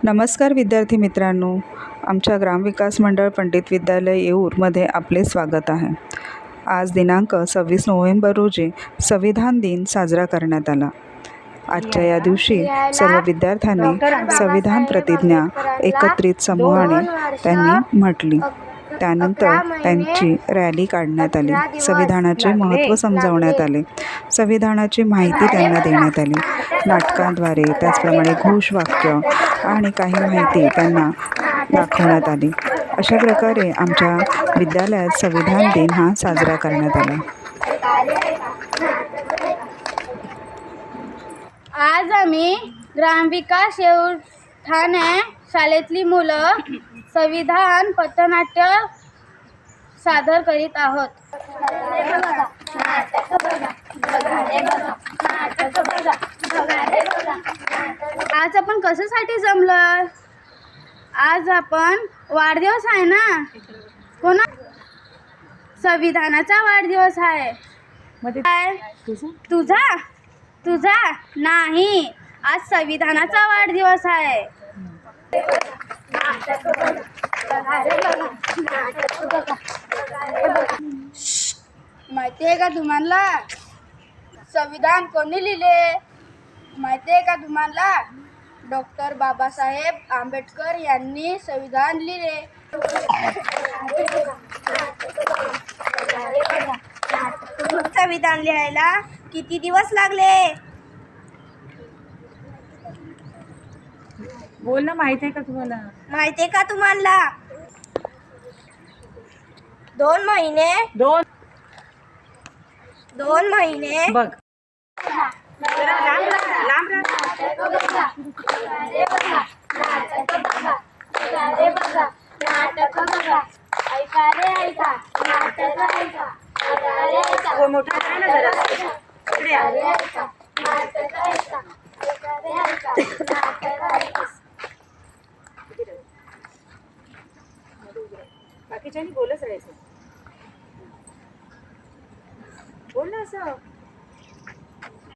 नमस्कार विद्यार्थी मित्रांनो, आमच्या ग्रामविकास मंडळ पंडित विद्यालय येऊरमध्ये आपले स्वागत आहे. आज दिनांक 26 नोव्हेंबर रोजी संविधान दिन साजरा करण्यात आला. आजच्या या दिवशी सर्व विद्यार्थ्यांनी संविधान प्रतिज्ञा एकत्रित समूहाने त्यांनी म्हटली. त्यानंतर त्यांची रॅली काढण्यात आली. संविधानाचे महत्त्व समजावण्यात आले. संविधानाची माहिती त्यांना देण्यात आली. नाटकांद्वारे त्याचप्रमाणे घोषवाक्य आणि काही माहिती त्यांना दाखवण्यात आली. अशा प्रकारे आमच्या विद्यालयात संविधान दिन हा साजरा करण्यात आला. आज आम्ही ग्रामविकास येऊर ठाणे शाळेतली मुलं संविधान पथनाट्य सादर करीत आहोत. आज आपण कशासाठी जमलं? आज आपण वाढदिवस आहे ना, कोणा संविधानाचा वाढदिवस आहे. तुझा तुझा नाही, आज संविधानाचा वाढदिवस आहे. माहिती आहे का तुम्हाला संविधान कोणी लिहिले? माहिती आहे का तुम्हाला? डॉक्टर बाबासाहेब आंबेडकर यांनी संविधान लिहिले. संविधान लिहायला किती दिवस लागले? बोल ना, माहिती आहे का तुम्हाला? माहिती आहे का तुम्हाला? 2 महिने. 2 महिने. बघ लांब मोठा आहे ना जरा. बाकीच्यांनी बोलच राहायचं. बोल ना असं.